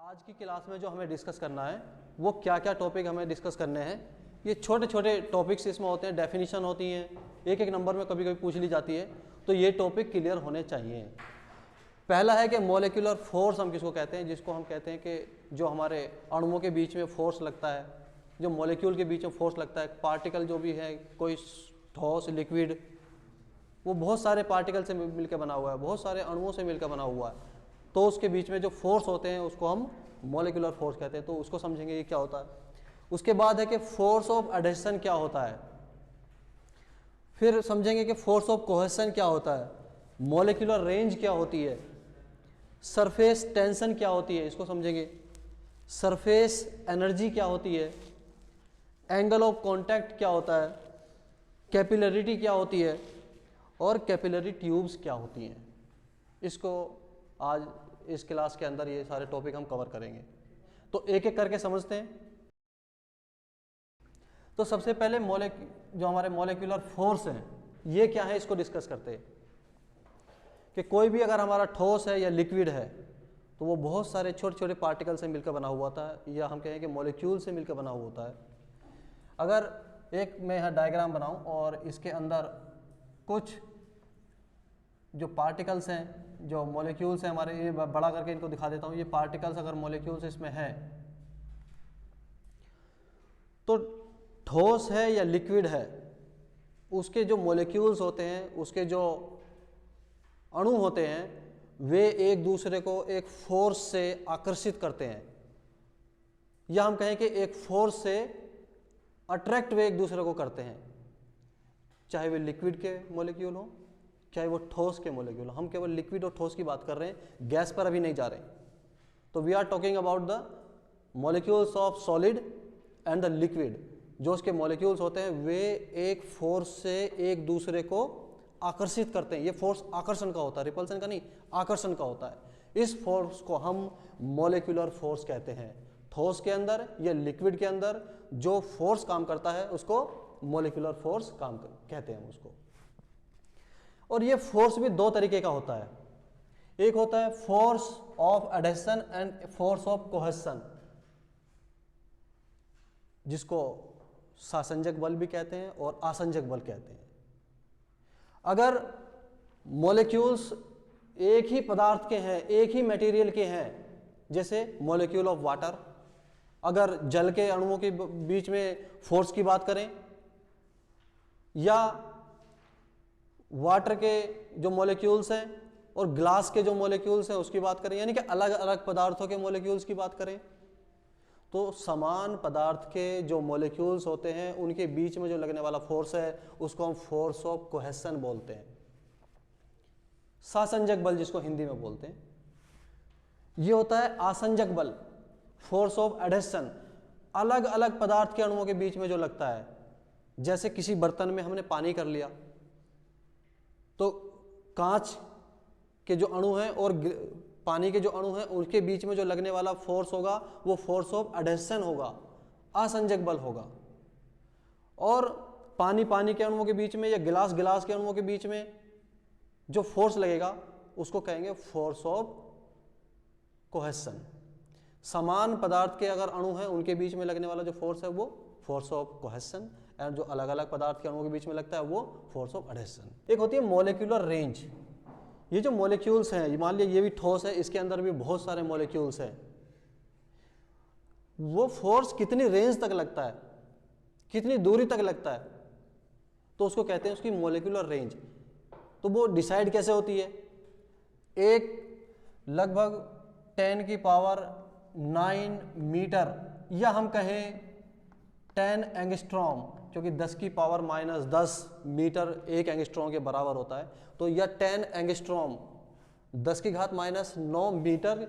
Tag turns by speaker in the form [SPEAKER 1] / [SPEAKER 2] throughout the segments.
[SPEAKER 1] आज की क्लास में जो हमें डिस्कस करना है वो क्या क्या टॉपिक हमें डिस्कस करने हैं। ये छोटे छोटे टॉपिक्स इसमें होते हैं, डेफिनेशन होती हैं, एक एक नंबर में कभी कभी पूछ ली जाती है, तो ये टॉपिक क्लियर होने चाहिए। पहला है कि मॉलिक्यूलर फोर्स हम किसको कहते हैं, जिसको हम कहते हैं कि जो हमारे अणुओं के बीच में फोर्स लगता है, जो मॉलिक्यूल के बीच में फोर्स लगता है, पार्टिकल जो भी है, कोई ठोस लिक्विड, वो बहुत सारे पार्टिकल से मिलकर बना हुआ है, बहुत सारे अणुओं से मिलकर बना हुआ है, तो उसके बीच में जो फोर्स होते हैं उसको हम मॉलिक्यूलर फोर्स कहते हैं। तो उसको समझेंगे ये क्या होता है। उसके बाद है कि फोर्स ऑफ एडहेशन क्या होता है, फिर समझेंगे कि फोर्स ऑफ कोहेशन क्या होता है, मॉलिक्यूलर रेंज क्या होती है, सरफेस टेंशन क्या होती है, इसको समझेंगे, सरफेस एनर्जी क्या होती है, एंगल ऑफ कांटेक्ट क्या होता है, कैपिलरिटी क्या होती है और कैपिलरी ट्यूब्स क्या होती हैं। इसको आज इस क्लास के अंदर ये सारे टॉपिक हम कवर करेंगे, तो एक एक करके समझते हैं। तो सबसे पहले जो हमारे मॉलिक्यूलर फोर्स हैं ये क्या है, इसको डिस्कस करते हैं कि कोई भी अगर हमारा ठोस है या लिक्विड है तो वो बहुत सारे छोटे छोटे पार्टिकल से मिलकर बना हुआ होता है, या हम कहें कि मॉलिक्यूल से मिलकर बना हुआ होता है। अगर एक मैं यहाँ डायग्राम बनाऊं और इसके अंदर कुछ जो पार्टिकल्स हैं, जो मॉलिक्यूल्स हैं हमारे, ये बड़ा करके इनको दिखा देता हूँ। ये पार्टिकल्स अगर मॉलिक्यूल्स इसमें हैं तो ठोस है या लिक्विड है, उसके जो मॉलिक्यूल्स होते हैं, उसके जो अणु होते हैं, वे एक दूसरे को एक फोर्स से आकर्षित करते हैं, या हम कहें कि एक फोर्स से अट्रैक्ट वे एक दूसरे को करते हैं, चाहे वे लिक्विड के मॉलिक्यूल हो चाहे वो ठोस के मॉलिक्यूल। हम केवल लिक्विड और ठोस की बात कर रहे हैं, गैस पर अभी नहीं जा रहे। तो we are talking about the molecules of solid and the liquid. जो उसके मॉलिक्यूल्स होते हैं वे एक फोर्स से एक दूसरे को आकर्षित करते हैं। ये फोर्स आकर्षण का होता है, रिपल्सन का नहीं, आकर्षण का होता है। इस फोर्स को हम मॉलिक्यूलर फोर्स कहते हैं। ठोस के अंदर या लिक्विड के अंदर जो फोर्स काम करता है उसको मॉलिक्यूलर फोर्स कहते हैं उसको। और ये फोर्स भी दो तरीके का होता है, एक होता है force of adhesion and force of cohesion, जिसको सासंजक बल भी कहते हैं और आसंजक बल कहते हैं। अगर मॉलिक्यूल्स एक ही पदार्थ के हैं, एक ही मटेरियल के हैं, जैसे मॉलिक्यूल ऑफ वाटर, अगर जल के अणुओं के बीच में फोर्स की बात करें, या वाटर के जो मॉलिक्यूल्स हैं और ग्लास के जो मॉलिक्यूल्स हैं उसकी बात करें, यानी कि अलग अलग पदार्थों के मॉलिक्यूल्स की बात करें, तो समान पदार्थ के जो मॉलिक्यूल्स होते हैं उनके बीच में जो लगने वाला फोर्स है उसको हम फोर्स ऑफ कोहेशन बोलते हैं, सासंजक बल जिसको हिंदी में बोलते हैं। ये होता है आसंजक बल, फोर्स ऑफ एडहेशन, अलग अलग पदार्थ के अणुओं के बीच में जो लगता है। जैसे किसी बर्तन में हमने पानी कर लिया तो कांच के जो अणु हैं और पानी के जो अणु हैं उनके बीच में जो लगने वाला फोर्स होगा वो फोर्स ऑफ एडहेशन होगा, आसंजक बल होगा। और पानी के अणुओं के बीच में या गिलास के अणुओं के बीच में जो फोर्स लगेगा उसको कहेंगे फोर्स ऑफ कोहेशन। समान पदार्थ के अगर अणु हैं उनके बीच में लगने वाला जो फोर्स है वो फोर्स ऑफ कोहेशन, एंड जो अलग अलग पदार्थ के अणुओं के बीच में लगता है वो फोर्स ऑफ एडहेशन। एक होती है मॉलिक्यूलर रेंज। ये जो मॉलिक्यूल्स हैं, मान लिया ये भी ठोस है, इसके अंदर भी बहुत सारे मॉलिक्यूल्स हैं, वो फोर्स कितनी रेंज तक लगता है, कितनी दूरी तक लगता है, तो उसको कहते हैं उसकी मॉलिक्यूलर रेंज। तो वो डिसाइड कैसे होती है, एक लगभग 10 की पावर 9 मीटर, या हम कहें 10 एंगस्ट्रॉम, क्योंकि 10 की पावर -10 मीटर एक एंगस्ट्रॉम के बराबर होता है। तो यह 10 एंगस्ट्रॉम 10 की घात -9 मीटर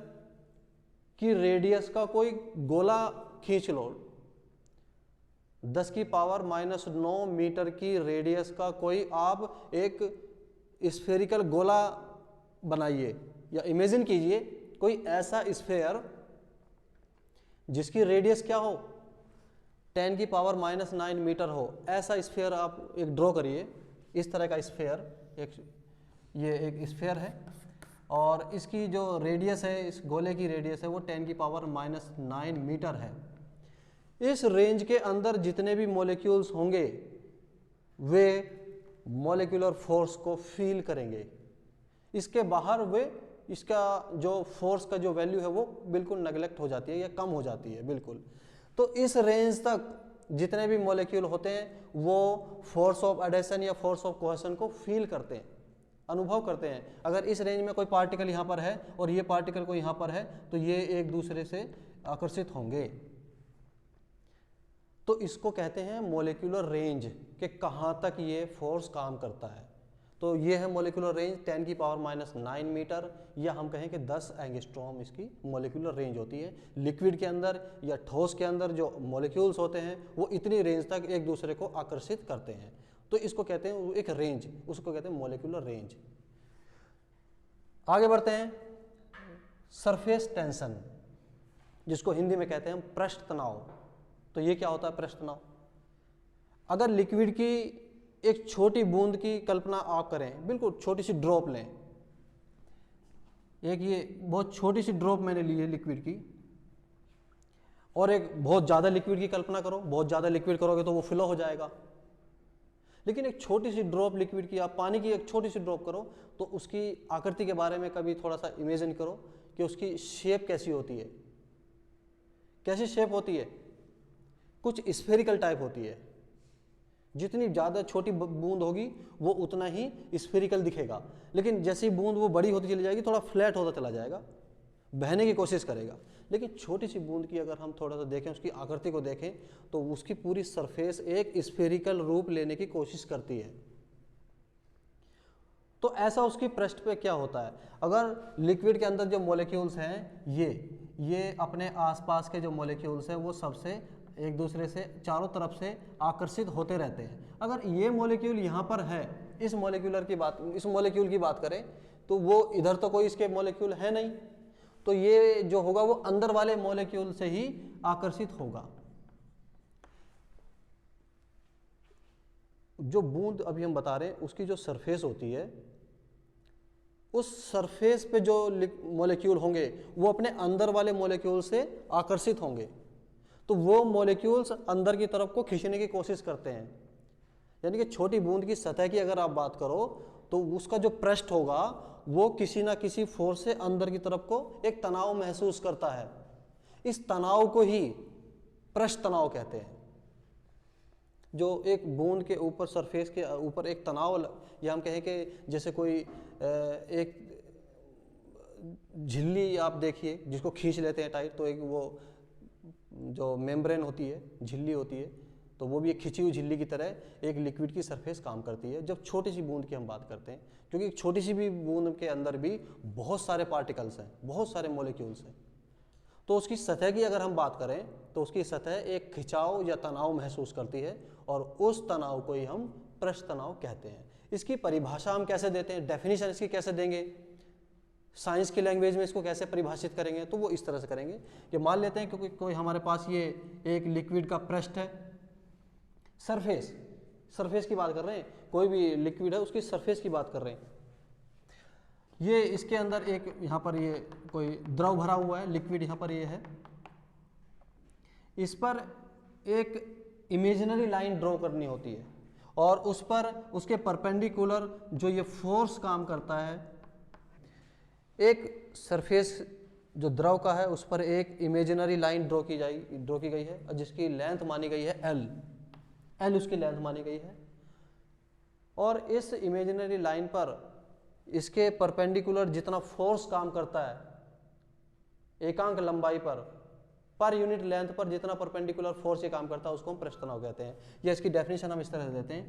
[SPEAKER 1] की रेडियस का कोई गोला खींच लो, 10 की पावर -9 मीटर की रेडियस का कोई आप एक स्फेरिकल गोला बनाइए, या इमेजिन कीजिए कोई ऐसा स्फेयर जिसकी रेडियस क्या हो, 10 की पावर -9 मीटर हो। ऐसा स्फेयर आप एक ड्रॉ करिए, इस तरह का स्फेयर, ये एक स्फेयर है और इसकी जो रेडियस है, इस गोले की रेडियस है वो 10⁻⁹ मीटर है। इस रेंज के अंदर जितने भी मॉलिक्यूल्स होंगे वे मॉलिक्यूलर फोर्स को फील करेंगे। इसके बाहर वे इसका जो फोर्स का जो वैल्यू है वो बिल्कुल नेगलेक्ट हो जाती है या कम हो जाती है बिल्कुल। तो इस रेंज तक जितने भी मॉलिक्यूल होते हैं वो फोर्स ऑफ एडेशन या फोर्स ऑफ कोहेशन को फील करते हैं, अनुभव करते हैं। अगर इस रेंज में कोई पार्टिकल यहाँ पर है और ये पार्टिकल को यहाँ पर है तो ये एक दूसरे से आकर्षित होंगे। तो इसको कहते हैं मॉलिक्यूलर रेंज कि कहाँ तक ये फोर्स काम करता है। तो ये है मॉलिक्यूलर रेंज 10⁻⁹ मीटर, या हम कहें कि 10 एंगस्ट्रॉम इसकी मॉलिक्यूलर रेंज होती है। लिक्विड के अंदर या ठोस के अंदर जो मॉलिक्यूल्स होते हैं वो इतनी रेंज तक एक दूसरे को आकर्षित करते हैं। तो इसको कहते हैं एक रेंज, उसको कहते हैं मॉलिक्यूलर रेंज। आगे बढ़ते हैं, सरफेस टेंशन, जिसको हिंदी में कहते हैं पृष्ठ तनाव। तो ये क्या होता है पृष्ठ तनाव? अगर लिक्विड की एक छोटी बूंद की कल्पना आप करें, बिल्कुल छोटी सी ड्रॉप लें, एक ये बहुत छोटी सी ड्रॉप मैंने ली है लिक्विड की, और एक बहुत ज़्यादा लिक्विड की कल्पना करो। बहुत ज़्यादा लिक्विड करोगे तो वो फ्लो हो जाएगा, लेकिन एक छोटी सी ड्रॉप लिक्विड की, आप पानी की एक छोटी सी ड्रॉप करो तो उसकी आकृति के बारे में कभी थोड़ा सा इमेजिन करो कि उसकी शेप कैसी होती है। कैसी शेप होती है? कुछ स्फेरिकल टाइप होती है। जितनी ज़्यादा छोटी बूंद होगी वो उतना ही स्फेरिकल दिखेगा, लेकिन जैसी बूंद वो बड़ी होती चली जाएगी थोड़ा फ्लैट होता चला जाएगा, बहने की कोशिश करेगा। लेकिन छोटी सी बूंद की अगर हम थोड़ा सा देखें, उसकी आकृति को देखें, तो उसकी पूरी सरफेस एक स्फेरिकल रूप लेने की कोशिश करती है। तो ऐसा उसकी पृष्ठ पे क्या होता है? अगर लिक्विड के अंदर जो मॉलिक्यूल्स हैं ये अपने आसपास के जो मॉलिक्यूल्स हैं वो सबसे एक दूसरे से चारों तरफ से आकर्षित होते रहते हैं। अगर ये मॉलिक्यूल यहाँ पर है, इस मॉलिक्यूल की बात करें तो वो इधर तो कोई इसके मॉलिक्यूल है नहीं, तो ये जो होगा वो अंदर वाले मॉलिक्यूल से ही आकर्षित होगा। जो बूंद अभी हम बता रहे हैं उसकी जो सरफेस होती है, उस सरफेस पे जो मॉलिक्यूल होंगे वो अपने अंदर वाले मॉलिक्यूल से आकर्षित होंगे, तो वो मॉलिक्यूल्स अंदर की तरफ को खींचने की कोशिश करते हैं। यानी कि छोटी बूंद की सतह की अगर आप बात करो तो उसका जो पृष्ठ होगा वो किसी ना किसी फोर्स से अंदर की तरफ को एक तनाव महसूस करता है। इस तनाव को ही पृष्ठ तनाव कहते हैं। जो एक बूंद के ऊपर, सरफेस के ऊपर एक तनाव, या हम कहें कि जैसे कोई एक झिल्ली आप देखिए जिसको खींच लेते हैं टाइट, तो एक वो जो मेम्ब्रेन होती है, झिल्ली होती है, तो वो भी एक खिंची हुई झिल्ली की तरह एक लिक्विड की सरफेस काम करती है जब छोटी सी बूंद की हम बात करते हैं। क्योंकि छोटी सी भी बूंद के अंदर भी बहुत सारे पार्टिकल्स हैं, बहुत सारे मॉलिक्यूल्स हैं। तो उसकी सतह की अगर हम बात करें तो उसकी सतह एक खिंचाव या तनाव महसूस करती है, और उस तनाव को ही हम पृष्ठ तनाव कहते हैं। इसकी परिभाषा हम कैसे देते हैं, डेफिनेशन इसकी कैसे देंगे, साइंस की लैंग्वेज में इसको कैसे परिभाषित करेंगे, तो वो इस तरह से करेंगे कि मान लेते हैं क्योंकि कोई हमारे पास ये एक लिक्विड का पृष्ठ है, सरफेस की बात कर रहे हैं, कोई भी लिक्विड है उसकी सरफेस की बात कर रहे हैं। ये इसके अंदर एक यहाँ पर ये कोई द्रव भरा हुआ है, लिक्विड यहाँ पर ये है, इस पर एक इमेजिनरी लाइन ड्रॉ करनी होती है, और उस पर उसके परपेंडिकुलर जो ये फोर्स काम करता है, एक सरफेस जो द्रव का है उस पर एक इमेजिनरी लाइन ड्रॉ की गई है, जिसकी लेंथ मानी गई है एल उसकी लेंथ मानी गई है। और इस इमेजिनरी लाइन पर इसके परपेंडिकुलर जितना फोर्स काम करता है एकांक लंबाई पर यूनिट लेंथ पर जितना परपेंडिकुलर फोर्स ये काम करता है उसको हम पृष्ठ तनाव कहते हैं। या इसकी डेफिनेशन हम इस तरह से देते हैं,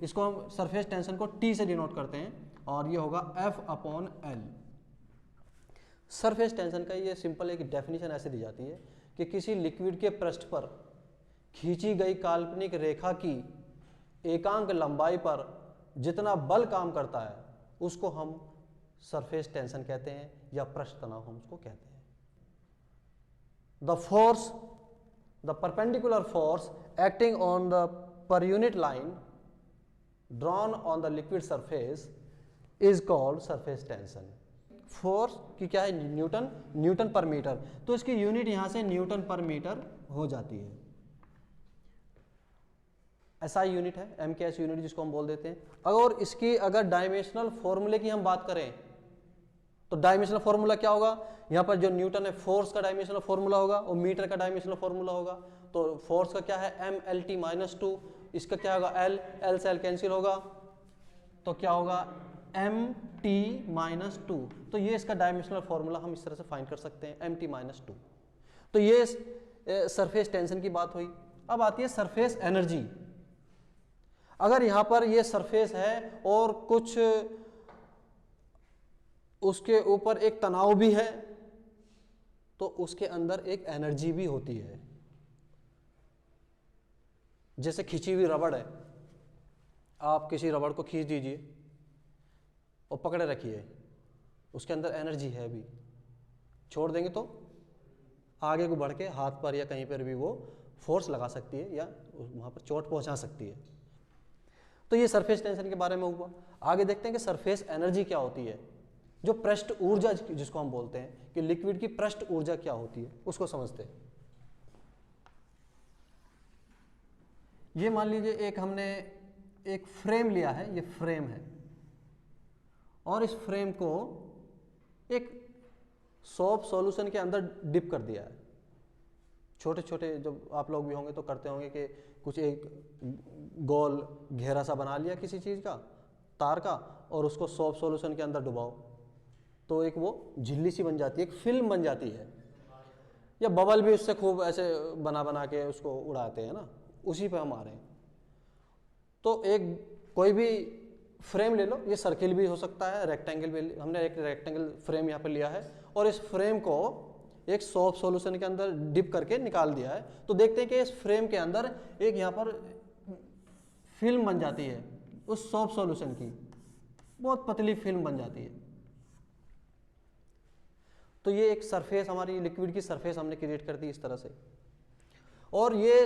[SPEAKER 1] इसको हम सरफेस टेंशन को T से डिनोट करते हैं, और ये होगा F/L। सरफेस टेंशन का ये सिंपल एक डेफिनेशन ऐसे दी जाती है कि किसी लिक्विड के पृष्ठ पर खींची गई काल्पनिक रेखा की एकांक लंबाई पर जितना बल काम करता है उसको हम सरफेस टेंशन कहते हैं, या पृष्ठ तनाव हम उसको कहते हैं। The perpendicular force acting on the per unit line drawn on the liquid surface is called surface tension. Force की क्या है, न्यूटन पर मीटर, तो इसकी यूनिट यहां से न्यूटन पर मीटर हो जाती है। SI यूनिट है, MKS यूनिट जिसको हम बोल देते हैं। और इसकी अगर डायमेंशनल फॉर्मूले की हम बात करें तो डायमेंशनल फॉर्मूला क्या होगा, यहाँ पर जो न्यूटन है फोर्स का डायमेंशनल फॉर्मूला होगा और मीटर का डायमेंशनल फॉर्मूला होगा। तो फोर्स का क्या है MLT-2, इसका क्या होगा L से L कैंसिल होगा तो क्या होगा MT-2। तो ये इसका डायमेंशनल फॉर्मूला हम इस तरह से फाइंड कर सकते हैं MT-2। तो ये सरफेस टेंशन की बात हुई। अब आती है सरफेस एनर्जी। अगर यहाँ पर ये सरफेस है और कुछ उसके ऊपर एक तनाव भी है तो उसके अंदर एक एनर्जी भी होती है। जैसे खिंची हुई रबड़ है, आप किसी रबड़ को खींच दीजिए और पकड़े रखिए, उसके अंदर एनर्जी है भी, छोड़ देंगे तो आगे को बढ़ के हाथ पर या कहीं पर भी वो फोर्स लगा सकती है या वहाँ पर चोट पहुँचा सकती है। तो ये सरफेस टेंशन के बारे में हुआ। आगे देखते हैं कि सरफेस एनर्जी क्या होती है। जो पृष्ठ ऊर्जा जिसको हम बोलते हैं कि लिक्विड की पृष्ठ ऊर्जा क्या होती है उसको समझते हैं। ये मान लीजिए एक हमने एक फ्रेम लिया है, ये फ्रेम है और इस फ्रेम को एक सोप सॉल्यूशन के अंदर डिप कर दिया है। छोटे छोटे जब आप लोग भी होंगे तो करते होंगे कि कुछ एक गोल घेरा सा बना लिया किसी चीज़ का, तार का, और उसको सोप सॉल्यूशन के अंदर डुबाओ तो एक वो झिल्ली सी बन जाती है, एक फिल्म बन जाती है। या बबल भी उससे खूब ऐसे बना के उसको उड़ाते हैं ना, उसी पे हम आ रहे हैं। तो एक कोई भी फ्रेम ले लो, ये सर्किल भी हो सकता है, रेक्टेंगल भी। हमने एक रेक्टेंगल फ्रेम यहाँ पर लिया है और इस फ्रेम को एक सोप सॉल्यूशन के अंदर डिप करके निकाल दिया है। तो देखते हैं कि इस फ्रेम के अंदर एक यहाँ पर फिल्म बन जाती है उस सोप सॉल्यूशन की, बहुत पतली फिल्म बन जाती है। तो ये एक सरफेस, हमारी लिक्विड की सरफेस हमने क्रिएट कर दी इस तरह से। और ये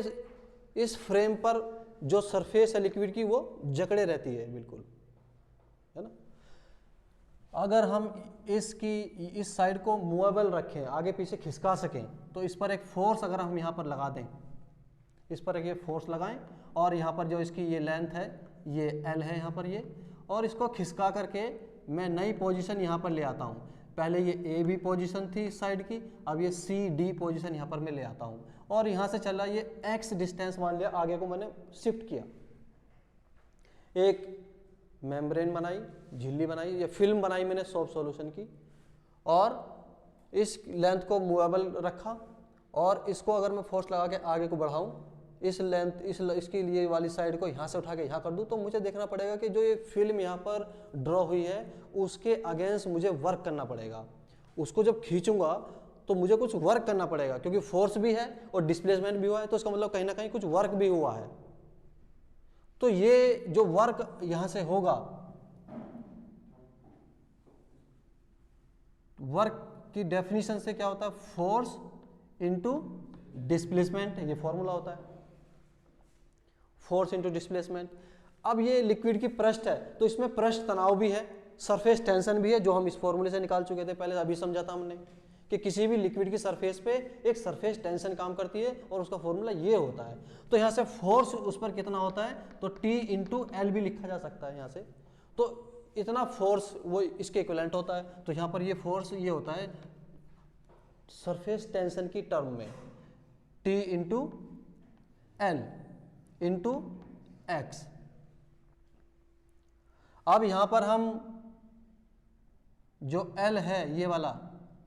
[SPEAKER 1] इस फ्रेम पर जो सरफेस है लिक्विड की वो जकड़े रहती है बिल्कुल, है ना। अगर हम इसकी इस साइड को मूवेबल रखें, आगे पीछे खिसका सकें, तो इस पर एक फोर्स अगर हम यहाँ पर लगा दें, इस पर एक ये फोर्स लगाएं और यहाँ पर जो इसकी ये लेंथ है ये L है यहाँ पर ये, और इसको खिसका करके मैं नई पोजीशन यहाँ पर ले आता हूँ। पहले ये AB पोजीशन थी इस साइड की, अब ये CD पोजीशन यहाँ पर मैं ले आता हूँ और यहाँ से चला ये X डिस्टेंस मान लिया, आगे को मैंने शिफ्ट किया। एक मेम्ब्रेन बनाई, झिल्ली बनाई या फिल्म बनाई मैंने सोप सॉल्यूशन की, और इस लेंथ को मूवेबल रखा और इसको अगर मैं फोर्स लगा के आगे को बढ़ाऊं, इस लेंथ इसकी लिए वाली साइड को यहाँ से उठा के यहाँ कर दूं, तो मुझे देखना पड़ेगा कि जो ये फिल्म यहाँ पर ड्रॉ हुई है उसके अगेंस्ट मुझे वर्क करना पड़ेगा। उसको जब खींचूंगा तो मुझे कुछ वर्क करना पड़ेगा, क्योंकि फोर्स भी है और डिस्प्लेसमेंट भी हुआ है, तो इसका मतलब कहीं ना कहीं कुछ वर्क भी हुआ है। तो ये जो वर्क यहां से होगा, वर्क की डेफिनेशन से क्या होता है, फोर्स इनटू डिस्प्लेसमेंट, ये फॉर्मूला होता है, फोर्स इनटू डिस्प्लेसमेंट। अब ये लिक्विड की पृष्ठ है तो इसमें पृष्ठ तनाव भी है, सरफेस टेंशन भी है, जो हम इस फॉर्मूले से निकाल चुके थे पहले, अभी समझा था हमने कि किसी भी लिक्विड की सरफेस पे एक सरफेस टेंशन काम करती है और उसका फॉर्मूला ये होता है। तो यहाँ से फोर्स उस पर कितना होता है, तो T इंटू एल भी लिखा जा सकता है यहाँ से। तो इतना फोर्स वो इसके इक्विवेलेंट होता है। तो यहाँ पर ये फोर्स ये होता है सरफेस टेंशन की टर्म में T into L into x. अब यहाँ पर हम जो L है ये वाला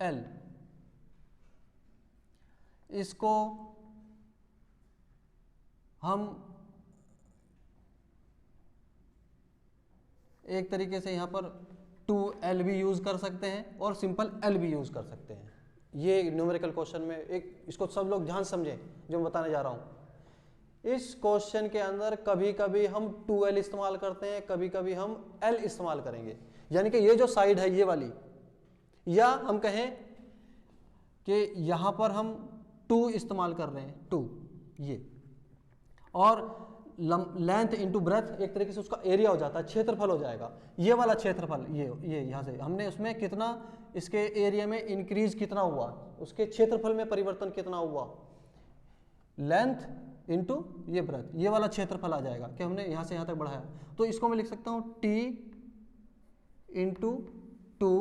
[SPEAKER 1] L, इसको हम एक तरीके से यहाँ पर 2L भी यूज़ कर सकते हैं और सिंपल L भी यूज़ कर सकते हैं। ये न्यूमेरिकल क्वेश्चन में एक, इसको सब लोग ध्यान समझें जो मैं बताने जा रहा हूँ। इस क्वेश्चन के अंदर कभी कभी हम 2L इस्तेमाल करते हैं, कभी कभी हम L इस्तेमाल करेंगे। यानी कि ये जो साइड है ये वाली, या हम कहें कि यहाँ पर हम 2 इस्तेमाल कर रहे हैं, 2 ये, और लेंथ इंटू ब्रेथ, एक तरीके से उसका एरिया हो जाता है, क्षेत्रफल हो जाएगा। ये वाला क्षेत्रफल, ये यहाँ से हमने उसमें कितना, इसके एरिया में इंक्रीज कितना हुआ, उसके क्षेत्रफल में परिवर्तन कितना हुआ, लेंथ इंटू ये ब्रेथ, ये वाला क्षेत्रफल आ जाएगा कि हमने यहाँ से यहाँ तक बढ़ाया। तो इसको मैं लिख सकता हूँ T इंटू 2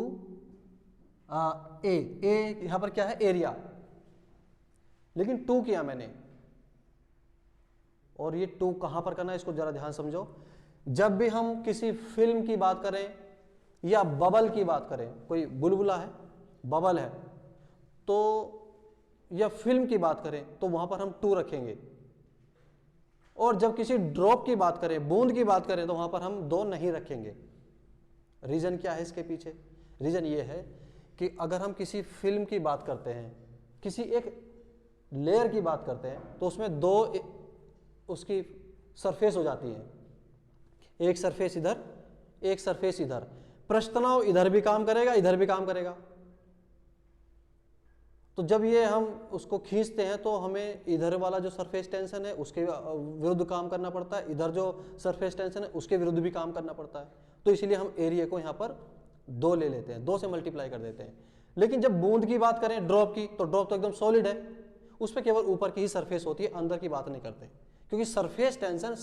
[SPEAKER 1] ए यहाँ पर क्या है, एरिया, लेकिन 2 किया मैंने। और ये 2 कहाँ पर करना है, इसको जरा ध्यान समझो। जब भी हम किसी फिल्म की बात करें या बबल की बात करें, कोई बुलबुला है, बबल है, तो या फिल्म की बात करें तो वहां पर हम 2 रखेंगे। और जब किसी ड्रॉप की बात करें, बूंद की बात करें, तो वहां पर हम 2 नहीं रखेंगे। रीजन क्या है इसके पीछे? रीजन ये है कि अगर हम किसी फिल्म की बात करते हैं, किसी एक लेयर की बात करते हैं, तो उसमें 2 उसकी सरफेस हो जाती है, एक सरफेस इधर, एक सरफेस इधर। पृष्ठ तनाव इधर भी काम करेगा, इधर भी काम करेगा। तो जब ये हम उसको खींचते हैं तो हमें इधर वाला जो सरफेस टेंशन है उसके विरुद्ध काम करना पड़ता है, इधर जो सरफेस टेंशन है उसके विरुद्ध भी काम करना पड़ता है। तो इसलिए हम एरिया को यहाँ पर 2 ले लेते हैं, 2 से मल्टीप्लाई कर देते हैं। लेकिन जब बूंद की बात करें, ड्रॉप की, तो ड्रॉप तो एकदम सॉलिड है, उस पर केवल ऊपर की ही सरफेस होती है, अंदर की बात नहीं करते। क्योंकि सरफेस टेंशन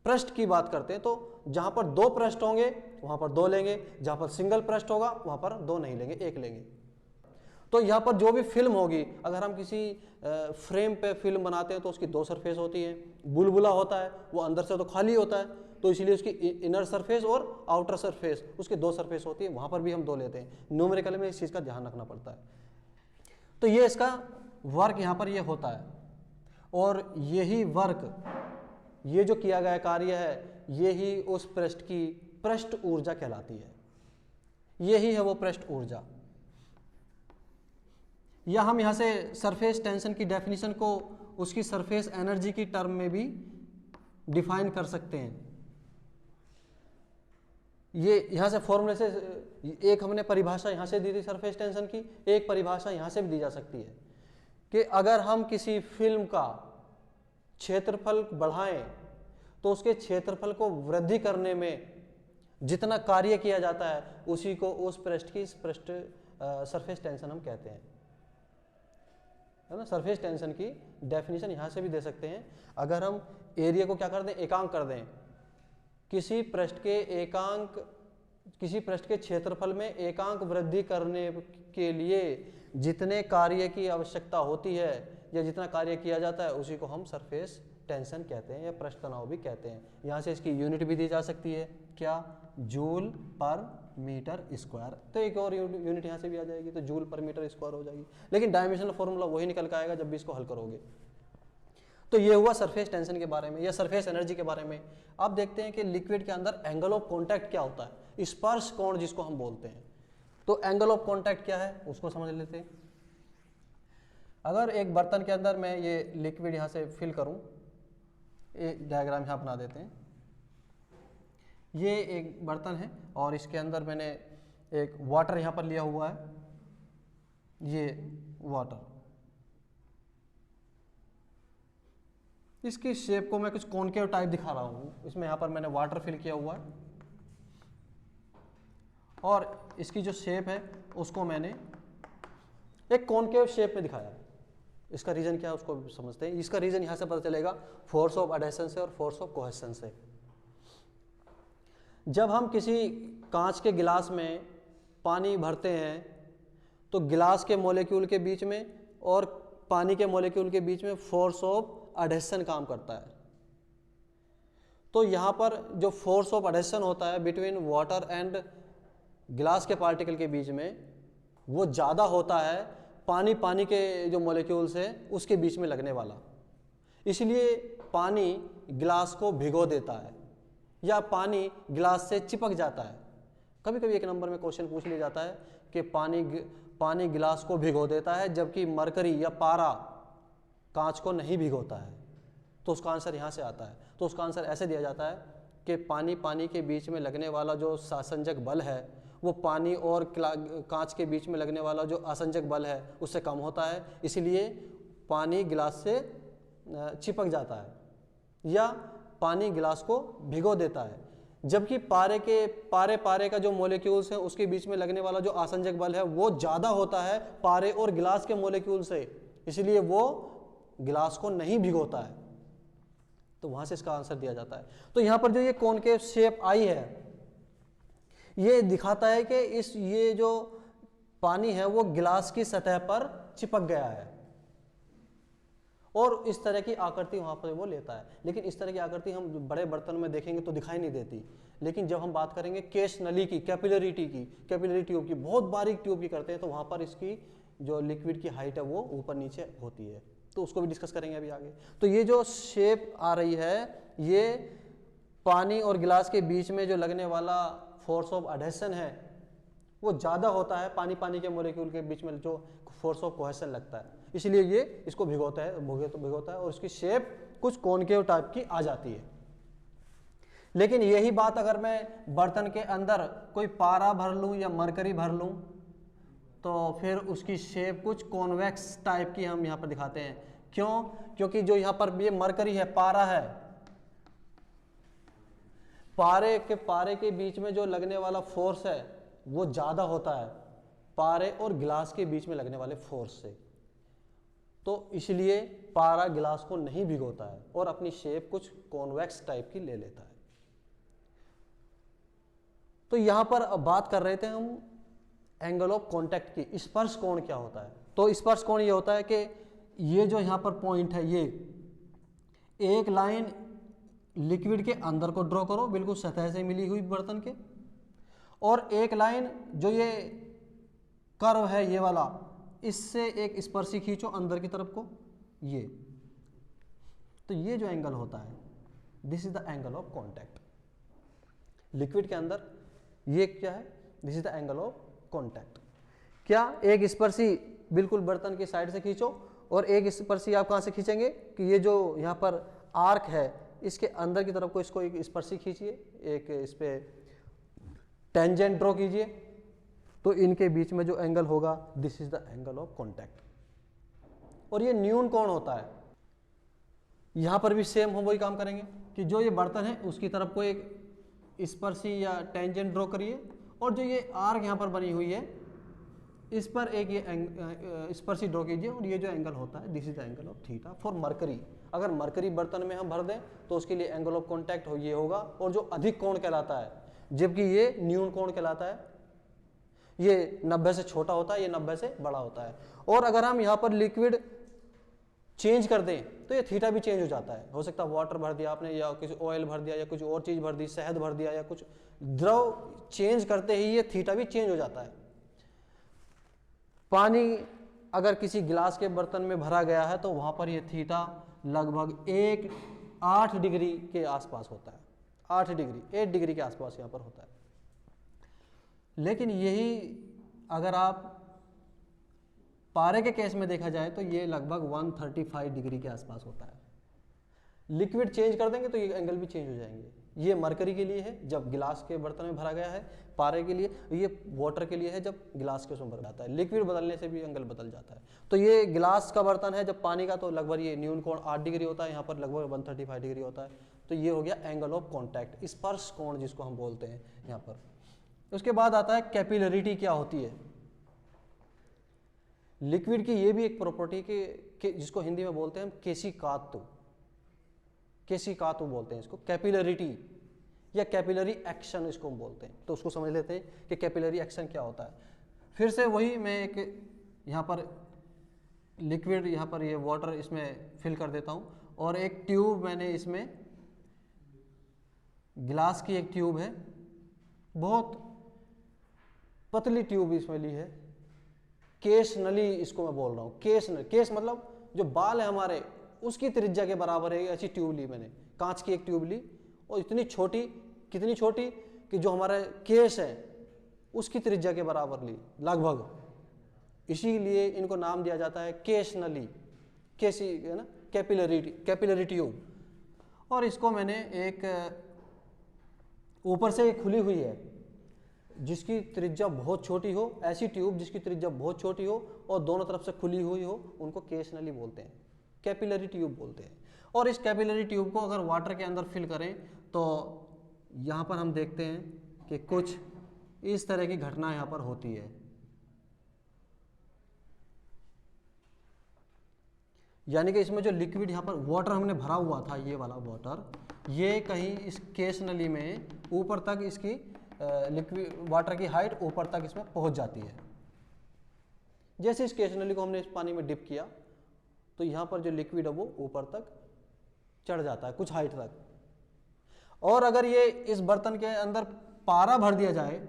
[SPEAKER 1] पृष्ठ की बात करते हैं, तो जहां पर 2 पृष्ठ होंगे वहां पर 2 लेंगे, जहां पर सिंगल पृष्ठ होगा वहां पर 2 नहीं लेंगे, 1 लेंगे। तो यहाँ पर जो भी फिल्म होगी, अगर हम किसी फ्रेम पे फिल्म बनाते हैं तो उसकी 2 सरफेस होती है। बुलबुला होता है वो अंदर से तो खाली होता है, तो इसीलिए उसकी इनर सरफेस और आउटर सरफेस, उसकी 2 सरफेस होती है, वहां पर भी हम 2 लेते हैं। न्यूमेरिकल में इस चीज़ का ध्यान रखना पड़ता है। तो ये इसका वर्क यहाँ पर ये होता है, और यही वर्क, ये जो किया गया कार्य है, यही उस पृष्ठ की पृष्ठ ऊर्जा कहलाती है। यही है वो पृष्ठ ऊर्जा। या हम यहाँ से सरफेस टेंशन की डेफिनेशन को उसकी सरफेस एनर्जी की टर्म में भी डिफाइन कर सकते हैं। ये यहाँ से फॉर्मूले से एक हमने परिभाषा यहाँ से दी थी सरफेस टेंशन की, एक परिभाषा यहाँ से भी दी जा सकती है कि अगर हम किसी फिल्म का क्षेत्रफल बढ़ाएं तो उसके क्षेत्रफल को वृद्धि करने में जितना कार्य किया जाता है उसी को उस पृष्ठ की पृष्ठ सरफेस टेंशन हम कहते हैं, है ना। सरफेस टेंशन की डेफिनेशन यहाँ से भी दे सकते हैं। अगर हम एरिया को क्या कर दें, एकांक कर दें, किसी पृष्ठ के क्षेत्रफल में एकांक वृद्धि करने के लिए जितने कार्य की आवश्यकता होती है या जितना कार्य किया जाता है उसी को हम सरफेस टेंशन कहते हैं या पृष्ठ तनाव भी कहते हैं। यहाँ से इसकी यूनिट भी दी जा सकती है, क्या, जूल पर मीटर स्क्वायर। तो एक और यूनिट यहाँ से भी आ जाएगी, तो जूल पर मीटर स्क्वायर हो जाएगी, लेकिन डायमेंशनल फॉर्मूला वही निकल के आएगा जब भी इसको हल करोगे। तो ये हुआ सरफेस टेंशन के बारे में या सरफेस एनर्जी के बारे में। अब देखते हैं कि लिक्विड के अंदर एंगल ऑफ कॉन्टैक्ट क्या होता है, स्पर्श कोण जिसको हम बोलते हैं। तो एंगल ऑफ कॉन्टैक्ट क्या है उसको समझ लेते हैं। अगर एक बर्तन के अंदर मैं ये लिक्विड यहाँ से फिल करूँ, एक डायग्राम यहाँ बना देते हैं। ये एक बर्तन है और इसके अंदर मैंने एक वाटर यहाँ पर लिया हुआ है, ये वाटर। इसकी शेप को मैं कुछ कॉनकेव टाइप दिखा रहा हूँ। इसमें यहाँ पर मैंने वाटर फिल किया हुआ है और इसकी जो शेप है उसको मैंने एक कॉनकेव शेप में दिखाया है। इसका रीजन क्या है उसको समझते हैं। इसका रीजन यहाँ से पता चलेगा फोर्स ऑफ एडहेशन से और फोर्स ऑफ कोहेशन से। जब हम किसी कांच के गिलास में पानी भरते हैं तो गिलास के मॉलिक्यूल के बीच में और पानी के मॉलिक्यूल के बीच में फोर्स ऑफ एडहेशन काम करता है। तो यहाँ पर जो फोर्स ऑफ एडहेशन होता है बिटवीन वाटर एंड गिलास के पार्टिकल के बीच में, वो ज़्यादा होता है पानी के जो मॉलिक्यूल्स है उसके बीच में लगने वाला। इसलिए पानी गिलास को भिगो देता है या पानी गिलास से चिपक जाता है। कभी कभी एक नंबर में क्वेश्चन पूछ लिया जाता है कि पानी गिलास को भिगो देता है जबकि मरकरी या पारा कांच को नहीं भिगोता है। तो उसका आंसर यहाँ से आता है। तो उसका आंसर ऐसे दिया जाता है कि पानी के बीच में लगने वाला जो सासंजक बल है वो पानी और कांच के बीच में लगने वाला जो असंजक बल है उससे कम होता है, इसलिए पानी गिलास से चिपक जाता है। या पानी गिलास को भिगो देता है, जबकि पारे का जो मॉलिक्यूल्स है उसके बीच में लगने वाला जो आसंजक बल है वो ज़्यादा होता है पारे और गिलास के मॉलिक्यूल से, इसलिए वो गिलास को नहीं भिगोता है। तो वहाँ से इसका आंसर दिया जाता है। तो यहाँ पर जो ये कॉनकेव शेप आई है ये दिखाता है कि ये जो पानी है वो गिलास की सतह पर चिपक गया है और इस तरह की आकृति वहाँ पर वो लेता है। लेकिन इस तरह की आकृति हम बड़े बर्तन में देखेंगे तो दिखाई नहीं देती, लेकिन जब हम बात करेंगे केश नली की, कैपिलरी ट्यूब की, बहुत बारीक ट्यूब की करते हैं, तो वहाँ पर इसकी जो लिक्विड की हाइट है वो ऊपर नीचे होती है। तो उसको भी डिस्कस करेंगे अभी आगे। तो ये जो शेप आ रही है ये पानी और गिलास के बीच में जो लगने वाला फोर्स ऑफ एडहेशन है वो ज़्यादा होता है पानी के मॉलिक्यूल के बीच में जो फोर्स ऑफ कोहेशन लगता है, इसलिए ये इसको भिगोता है और इसकी शेप कुछ कॉनकेव टाइप की आ जाती है। लेकिन यही बात अगर मैं बर्तन के अंदर कोई पारा भर लूँ या मरकरी भर लूँ तो फिर उसकी शेप कुछ कॉन्वेक्स टाइप की हम यहाँ पर दिखाते हैं। क्यों? क्योंकि जो यहाँ पर ये मरकरी है, पारा है, पारे के बीच में जो लगने वाला फोर्स है वो ज़्यादा होता है पारे और गिलास के बीच में लगने वाले फोर्स से, तो इसलिए पारा गिलास को नहीं भिगोता है और अपनी शेप कुछ कॉन्वेक्स टाइप की ले लेता है। तो यहां पर अब बात कर रहे थे हम एंगल ऑफ कांटेक्ट की। स्पर्श कोण क्या होता है? तो स्पर्श कोण ये होता है कि ये जो यहां पर पॉइंट है, ये एक लाइन लिक्विड के अंदर को ड्रॉ करो बिल्कुल सतह से मिली हुई बर्तन के, और एक लाइन जो ये कर्व है ये वाला, इससे एक स्पर्शी खींचो अंदर की तरफ को, ये। तो ये जो एंगल होता है this is the angle of contact. Liquid के अंदर ये क्या है? This is the angle of contact. क्या? एक स्पर्शी बिल्कुल बर्तन की साइड से खींचो और एक स्पर्शी आप कहां से खींचेंगे कि ये जो यहां पर आर्क है इसके अंदर की तरफ को इसको एक स्पर्शी खींचिए, एक इस पे टेंजेंट ड्रॉ कीजिए, तो इनके बीच में जो एंगल होगा this is the angle of contact. और ये न्यून कोण होता है। यहां पर भी सेम हम वही काम करेंगे कि जो ये बर्तन है उसकी तरफ को एक स्पर्शी या टेंजेंट ड्रॉ करिए और जो ये आर्क यहां पर बनी हुई है इस पर एक ये स्पर्शी ड्रॉ कीजिए और ये जो एंगल होता है this is the angle of theta for mercury. अगर मरकरी बर्तन में हम भर दें तो उसके लिए एंगल ऑफ कांटेक्ट ये होगा, और जो अधिक कोण कहलाता है, जबकि ये न्यून कोण कहलाता है, ये 90 से छोटा होता है, ये 90 से बड़ा होता है। और अगर हम यहाँ पर लिक्विड चेंज कर दें तो ये थीटा भी चेंज हो जाता है। हो सकता है वाटर भर दिया आपने या कुछ ऑयल भर दिया या कुछ और चीज़ भर दी, शहद भर दिया या कुछ द्रव चेंज करते ही ये थीटा भी चेंज हो जाता है। पानी अगर किसी गिलास के बर्तन में भरा गया है तो वहाँ पर ये थीटा लगभग 8 डिग्री के आसपास होता है, 8 डिग्री के आसपास यहाँ पर होता है। लेकिन यही अगर आप पारे के केस में देखा जाए तो ये लगभग 135 डिग्री के आसपास होता है। लिक्विड चेंज कर देंगे तो ये एंगल भी चेंज हो जाएंगे। ये मरकरी के लिए है जब गिलास के बर्तन में भरा गया है, पारे के लिए, ये वाटर के लिए है जब गिलास के उसमें भरा जाता है। लिक्विड बदलने से भी एंगल बदल जाता है। तो ये गिलास का बर्तन है जब पानी का, तो लगभग ये न्यून कोण 8 डिग्री होता है, यहाँ पर लगभग 135 डिग्री होता है। तो ये हो गया एंगल ऑफ कॉन्टैक्ट, स्पर्श कोण जिसको हम बोलते हैं यहाँ पर। उसके बाद आता है कैपिलरिटी क्या होती है। लिक्विड की ये भी एक प्रॉपर्टी के जिसको हिंदी में बोलते हैं हम केशिकातु बोलते हैं इसको, कैपिलरिटी या कैपिलरी एक्शन इसको हम बोलते हैं। तो उसको समझ लेते हैं कि कैपिलरी एक्शन क्या होता है। फिर से वही मैं एक यहाँ पर लिक्विड, यहाँ पर ये वाटर इसमें फिल कर देता हूँ और एक ट्यूब मैंने इसमें, गिलास की एक ट्यूब है, बहुत पतली ट्यूब इसमें ली है, केश नली इसको मैं बोल रहा हूँ। केश मतलब जो बाल है हमारे उसकी त्रिज्या के बराबर है ऐसी ट्यूब ली मैंने, कांच की एक ट्यूब ली और इतनी छोटी, कितनी छोटी कि जो हमारा केश है उसकी त्रिज्या के बराबर ली लगभग। इसीलिए इनको नाम दिया जाता है केश नली, केसी है ना, कैपिलरी ट्यूब। और इसको मैंने एक ऊपर से खुली हुई है जिसकी त्रिज्या बहुत छोटी हो, ऐसी ट्यूब जिसकी त्रिज्या बहुत छोटी हो और दोनों तरफ से खुली हुई हो, उनको केश नली बोलते हैं, कैपिलरी ट्यूब बोलते हैं। और इस कैपिलरी ट्यूब को अगर वाटर के अंदर फिल करें तो यहाँ पर हम देखते हैं कि कुछ इस तरह की घटना यहाँ पर होती है। यानी कि इसमें जो लिक्विड यहाँ पर वाटर हमने भरा हुआ था, ये वाला वाटर, ये कहीं इस केस नली में ऊपर तक इसकी लिक्विड वाटर की हाइट ऊपर तक इसमें पहुंच जाती है। जैसे इस केस नली को हमने इस पानी में डिप किया तो यहाँ पर जो लिक्विड है वो ऊपर तक चढ़ जाता है कुछ हाइट तक। और अगर ये इस बर्तन के अंदर पारा भर दिया जाए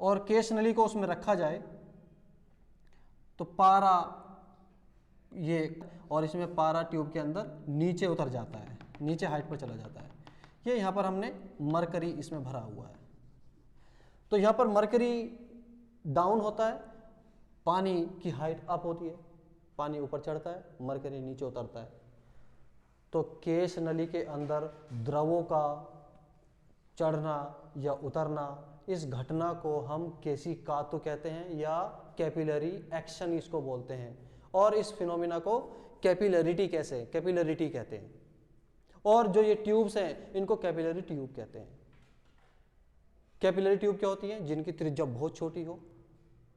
[SPEAKER 1] और केस नली को उसमें रखा जाए तो पारा ये और इसमें पारा ट्यूब के अंदर नीचे उतर जाता है, नीचे हाइट पर चला जाता है। ये यहाँ पर हमने मरकरी इसमें भरा हुआ है। तो यहाँ पर मरकरी डाउन होता है, पानी की हाइट अप होती है, पानी ऊपर चढ़ता है, मरकरी नीचे उतरता है। तो केस नली के अंदर द्रवों का चढ़ना या उतरना, इस घटना को हम केशिकातु कहते हैं या कैपिलरी एक्शन इसको बोलते हैं। और इस फिनोमिना को कैपिलरिटी कहते हैं। और जो ये ट्यूब्स हैं इनको कैपिलरी ट्यूब कहते हैं। कैपिलरी ट्यूब क्या होती है? जिनकी त्रिज्या बहुत छोटी हो,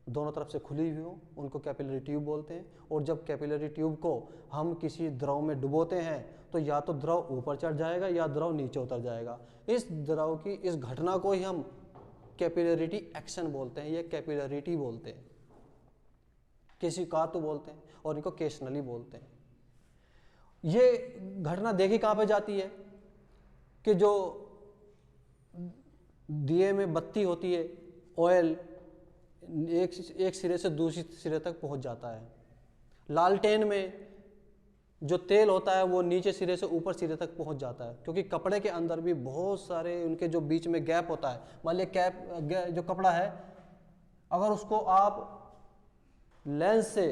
[SPEAKER 1] दोनों तरफ से खुली हुई हो, उनको कैपिलरी ट्यूब बोलते हैं। और जब कैपिलरी ट्यूब को हम किसी द्रव में डुबोते हैं तो या तो द्रव ऊपर चढ़ जाएगा या द्रव नीचे उतर जाएगा। इस द्रव की इस घटना को ही हम कैपिलरिटी एक्शन बोलते हैं या कैपिलरिटी बोलते हैं, केशिकातु बोलते हैं और इनको केस नली बोलते हैं। ये घटना देखी कहाँ पे जाती है कि जो दिए में बत्ती होती है, ऑयल एक सिरे से दूसरे सिरे तक पहुंच जाता है। लालटेन में जो तेल होता है वो नीचे सिरे से ऊपर सिरे तक पहुंच जाता है, क्योंकि कपड़े के अंदर भी बहुत सारे उनके जो बीच में गैप होता है। मान लिया जो कपड़ा है, अगर उसको आप लेंस से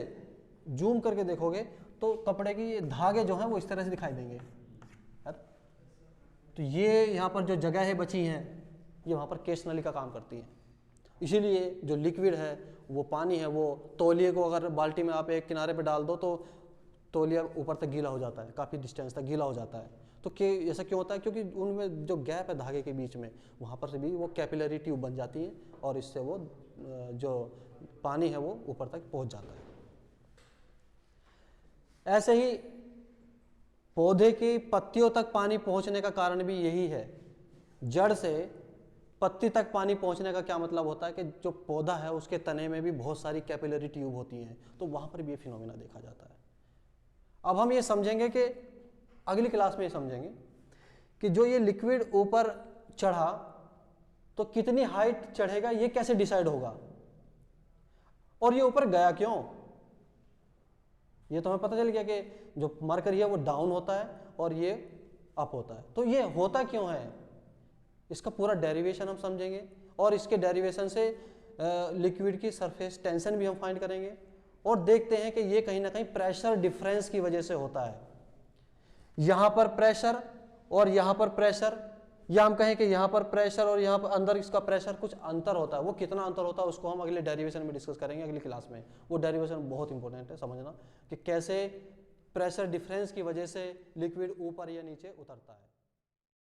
[SPEAKER 1] जूम करके देखोगे तो कपड़े की ये धागे जो हैं वो इस तरह से दिखाई देंगे। तो ये यहाँ पर जो जगह बची हैं ये वहाँ पर केस नली का काम करती है। इसीलिए जो लिक्विड है वो पानी है, वो तौलिए को अगर बाल्टी में आप एक किनारे पे डाल दो तो तौलिया ऊपर तक गीला हो जाता है, काफ़ी डिस्टेंस तक गीला हो जाता है। तो ऐसा क्यों होता है? क्योंकि उनमें जो गैप है धागे के बीच में, वहाँ पर से भी वो कैपिलरी ट्यूब बन जाती है और इससे वो जो पानी है वो ऊपर तक पहुँच जाता है। ऐसे ही पौधे की पत्तियों तक पानी पहुँचने का कारण भी यही है। जड़ से पत्ती तक पानी पहुंचने का क्या मतलब होता है कि जो पौधा है उसके तने में भी बहुत सारी कैपिलरी ट्यूब होती हैं, तो वहां पर भी ये फिनोमिना देखा जाता है। अब हम ये समझेंगे कि अगली क्लास में ये समझेंगे कि जो ये लिक्विड ऊपर चढ़ा तो कितनी हाइट चढ़ेगा, ये कैसे डिसाइड होगा, और ये ऊपर गया क्यों। ये तो हमें पता चल गया कि जो मरकरी है वो डाउन होता है और ये अप होता है। तो ये होता क्यों है, इसका पूरा डेरिवेशन हम समझेंगे और इसके डेरिवेशन से लिक्विड की सरफेस टेंशन भी हम फाइंड करेंगे और देखते हैं कि ये कहीं ना कहीं प्रेशर डिफरेंस की वजह से होता है। यहाँ पर प्रेशर और यहाँ पर प्रेशर, या हम कहें कि यहाँ पर प्रेशर और यहाँ पर अंदर इसका प्रेशर कुछ अंतर होता है। वो कितना अंतर होता है उसको हम अगले डेरिवेशन में डिस्कस करेंगे अगली क्लास में। वो डेरिवेशन बहुत इंपॉर्टेंट है समझना कि कैसे प्रेशर डिफरेंस की वजह से लिक्विड ऊपर या नीचे उतरता है।